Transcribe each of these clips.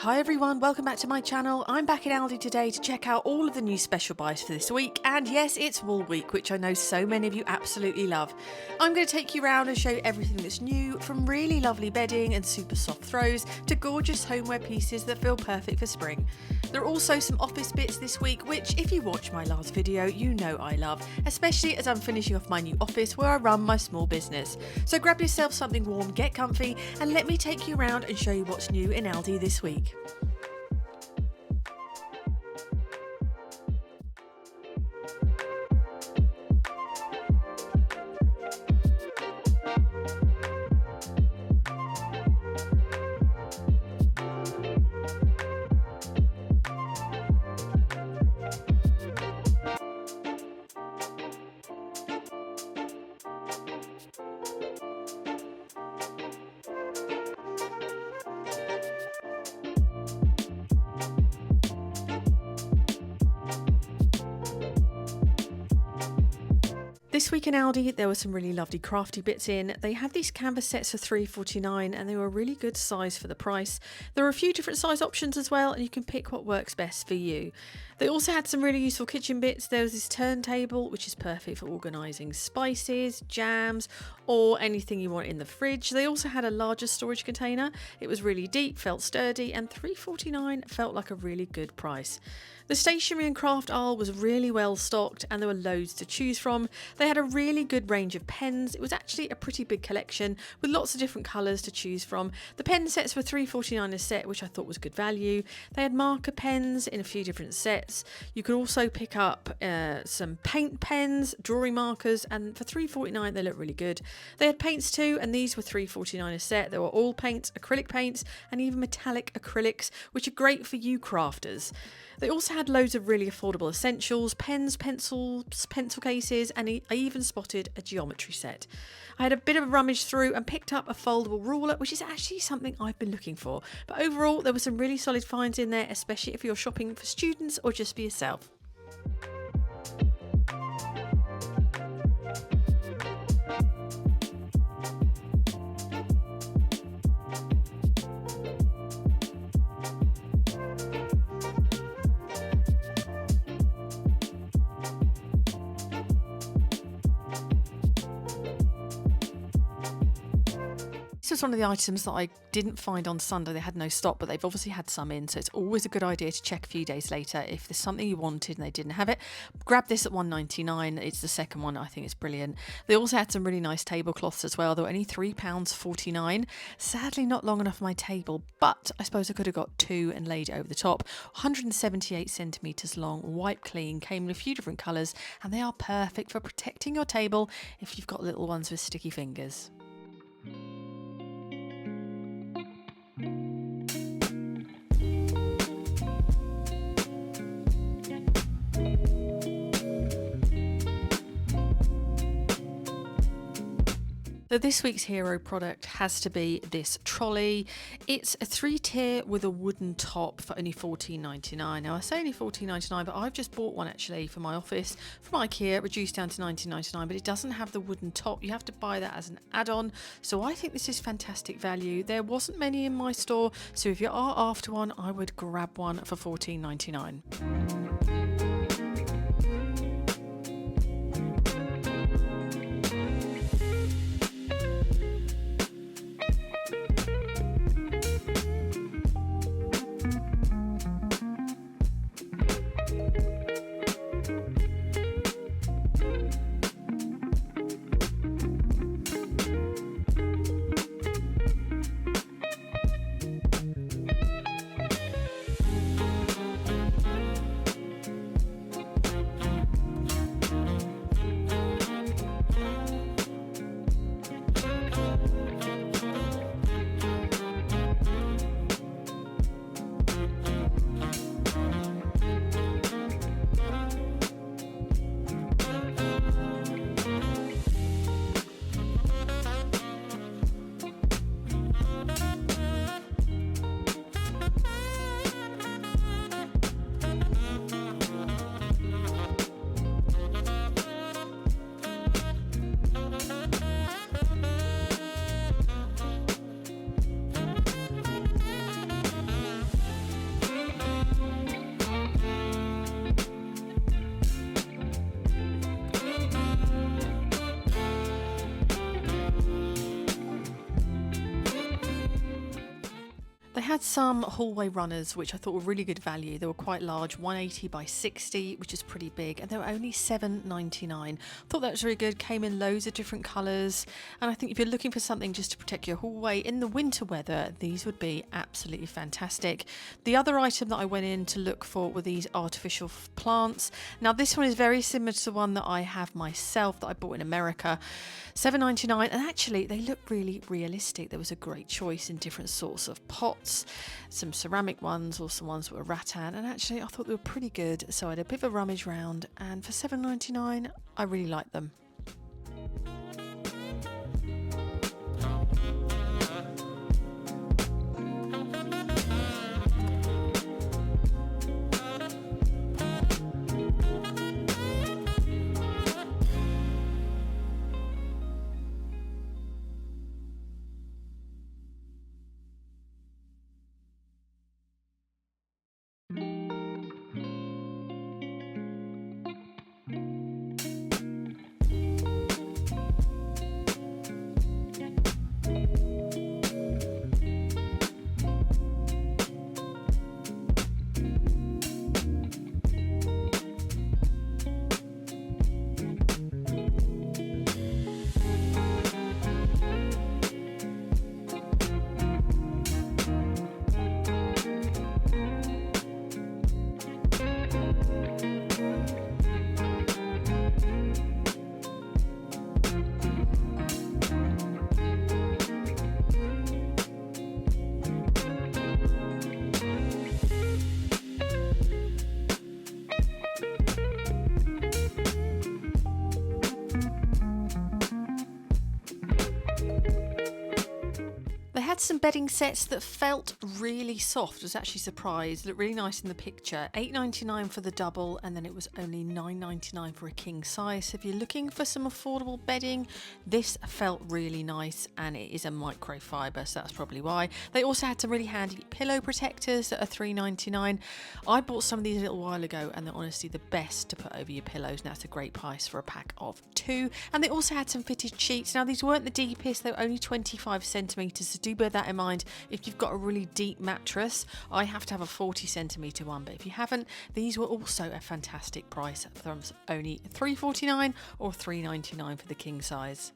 Hi everyone, welcome back to my channel. I'm back in Aldi today to check out all of the new special buys for this week, and yes, it's Wool Week, which I know so many of you absolutely love. I'm going to take you around and show you everything that's new, from really lovely bedding and super soft throws to gorgeous homeware pieces that feel perfect for spring. There are also some office bits this week, which if you watched my last video, you know I love, especially as I'm finishing off my new office where I run my small business. So grab yourself something warm, get comfy, and let me take you around and show you what's new in Aldi this week. This week in Aldi, there were some really lovely crafty bits in. They had these canvas sets for £3.49 and they were a really good size for the price. There are a few different size options as well, and you can pick what works best for you. They also had some really useful kitchen bits. There was this turntable, which is perfect for organising spices, jams, or anything you want in the fridge. They also had a larger storage container. It was really deep, felt sturdy, and £3.49 felt like a really good price. The stationery and craft aisle was really well stocked and there were loads to choose from. They had a really good range of pens. It was actually a pretty big collection with lots of different colours to choose from. The pen sets were £3.49 a set, which I thought was good value. They had marker pens in a few different sets. You could also pick up some paint pens, drawing markers, and for £3.49 they look really good. They had paints too, and these were £3.49 a set. There were oil paints, acrylic paints, and even metallic acrylics, which are great for you crafters. They also had loads of really affordable essentials, pens, pencils, pencil cases, and I even spotted a geometry set. I had a bit of a rummage through and picked up a foldable ruler, which is actually something I've been looking for. But overall, there were some really solid finds in there, especially if you're shopping for students or just for yourself. This was one of the items that I didn't find on Sunday. They had no stock, but they've obviously had some in, so it's always a good idea to check a few days later if there's something you wanted and they didn't have it. Grab this at £1.99. It's the second one. I think it's brilliant. They also had some really nice tablecloths as well. They were only £3.49. Sadly, not long enough for my table, but I suppose I could have got two and laid it over the top. 178 centimetres long, wipe clean, came in a few different colours, and they are perfect for protecting your table if you've got little ones with sticky fingers. So this week's hero product has to be this trolley. It's a 3-tier with a wooden top for only £14.99. Now I say only £14.99, but I've just bought one actually for my office from IKEA, reduced down to £19.99, but it doesn't have the wooden top. You have to buy that as an add-on. So I think this is fantastic value. There wasn't many in my store, so if you are after one, I would grab one for £14.99. had some hallway runners which I thought were really good value. They were quite large, 180 by 60, which is pretty big, and they were only $7.99. Thought that was really good. Came in loads of different colours, and I think if you're looking for something just to protect your hallway in the winter weather, these would be absolutely fantastic. The other item that I went in to look for were these artificial plants. Now this one is very similar to the one that I have myself that I bought in America. $7.99, and actually they look really realistic. There was a great choice in different sorts of pots, some ceramic ones or some ones that were rattan, and actually I thought they were pretty good, so I had a bit of a rummage round, and for $7.99 I really liked them. Some bedding sets that felt really soft. I was actually surprised. Looked really nice in the picture. $8.99 for the double, and then it was only $9.99 for a king size. So if you're looking for some affordable bedding, this felt really nice, and it is a microfiber, so that's probably why. They also had some really handy pillow protectors that are $3.99. I bought some of these a little while ago, and they're honestly the best to put over your pillows. Now, that's a great price for a pack of 2. And they also had some fitted sheets. Now, these weren't the deepest. They were only 25 centimeters, so do bear that in mind. If you've got a really deep mattress, I have to have a 40 centimeter one, but if you haven't, these were also a fantastic price from only $3.49 or $3.99 for the king size.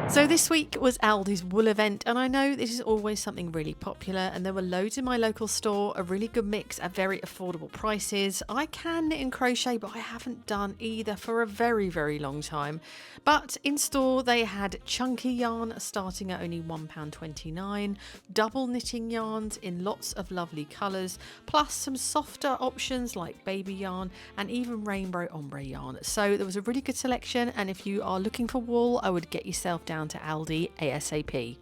So this week was Aldi's wool event, and I know this is always something really popular, and there were loads in my local store, a really good mix at very affordable prices. I can knit and crochet, but I haven't done either for a very, very long time. But in store they had chunky yarn starting at only £1.29, double knitting yarns in lots of lovely colours, plus some softer options like baby yarn and even rainbow ombre yarn. So there was a really good selection, and if you are looking for wool, I would get yourself down to Aldi ASAP.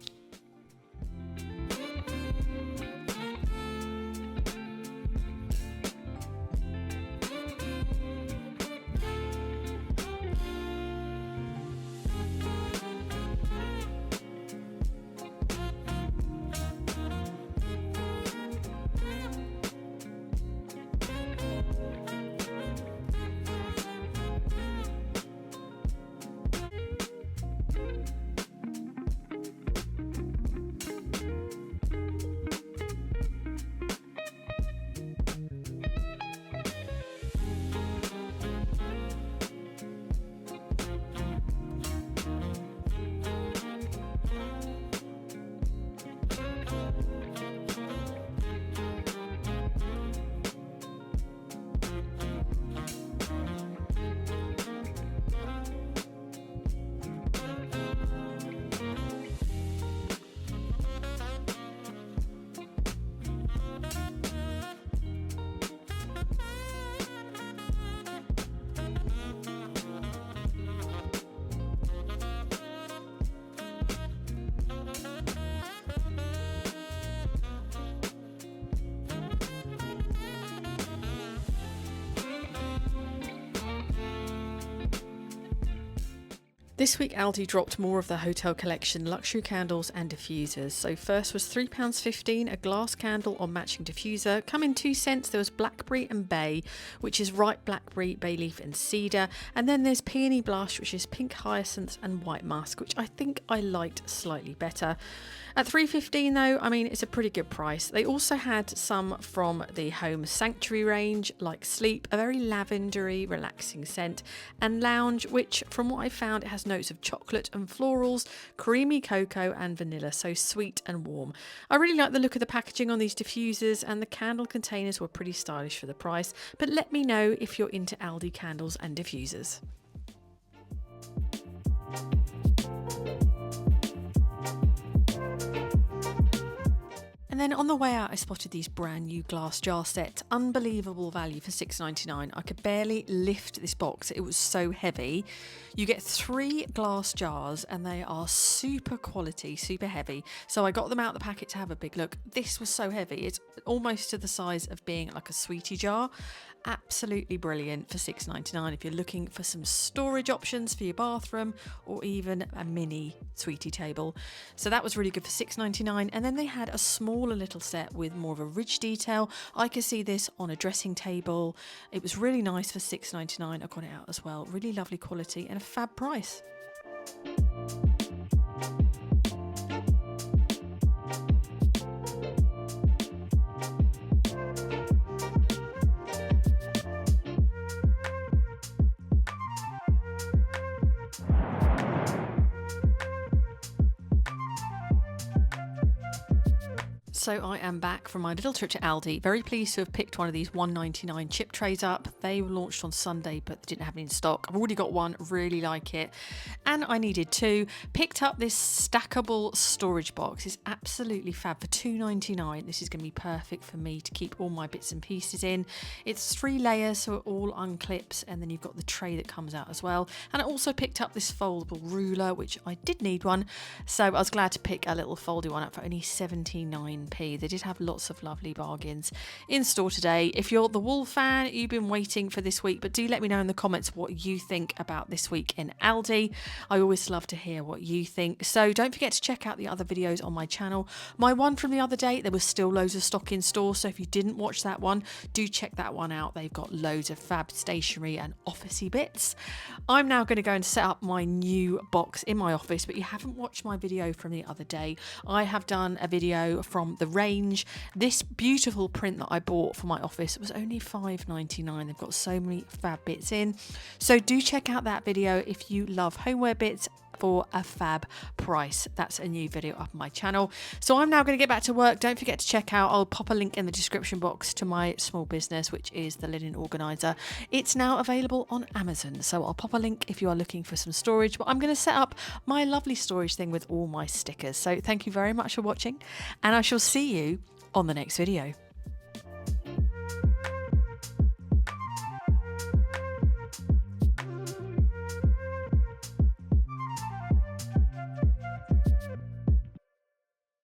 This week Aldi dropped more of the hotel collection luxury candles and diffusers. So first was £3.15 a glass candle or matching diffuser. Come in 2 cents. There was blackberry and bay, which is ripe blackberry, bay leaf and cedar. And then there's peony blush, which is pink hyacinth and white musk, which I think I liked slightly better. At £3.15 though, I mean, it's a pretty good price. They also had some from the Home Sanctuary range, like Sleep, a very lavendery, relaxing scent, and Lounge, which from what I found, it has notes of chocolate and florals, creamy cocoa and vanilla, so sweet and warm. I really like the look of the packaging on these diffusers, and the candle containers were pretty stylish for the price, but let me know if you're into Aldi candles and diffusers. And then on the way out, I spotted these brand new glass jar sets. Unbelievable value for $6.99. I could barely lift this box. It was so heavy. You get 3 glass jars and they are super quality, super heavy. So I got them out of the packet to have a big look. This was so heavy. It's almost to the size of being like a sweetie jar. Absolutely brilliant for $6.99 if you're looking for some storage options for your bathroom or even a mini sweetie table. So that was really good for $6.99. And then they had a smaller little set with more of a ridge detail. I could see this on a dressing table. It was really nice for $6.99. I got it out as well. Really lovely quality and a fab price. So I am back from my little trip to Aldi. Very pleased to have picked one of these $1.99 chip trays up. They were launched on Sunday, but they didn't have any in stock. I've already got one, really like it. And I needed 2. Picked up this stackable storage box. It's absolutely fab for $2.99. This is going to be perfect for me to keep all my bits and pieces in. It's 3 layers, so it all unclips, and then you've got the tray that comes out as well. And I also picked up this foldable ruler, which I did need one. So I was glad to pick a little folded one up for only 79p. They did have lots of lovely bargains in store today. If you're the wool fan, you've been waiting for this week, but do let me know in the comments what you think about this week in Aldi. I always love to hear what you think. So don't forget to check out the other videos on my channel. My one from the other day, there was still loads of stock in store, so if you didn't watch that one, do check that one out. They've got loads of fab stationery and officey bits. I'm now going to go and set up my new box in my office, but you haven't watched my video from the other day. I have done a video from the range. This beautiful print that I bought for my office was only $5.99. They've got so many fab bits in. So do check out that video if you love homeware bits for a fab price. That's a new video up on my channel. So I'm now going to get back to work. Don't forget to check out, I'll pop a link in the description box to my small business, which is the linen organizer. It's now available on Amazon. So I'll pop a link if you are looking for some storage, but I'm going to set up my lovely storage thing with all my stickers. So thank you very much for watching, and I shall see you on the next video.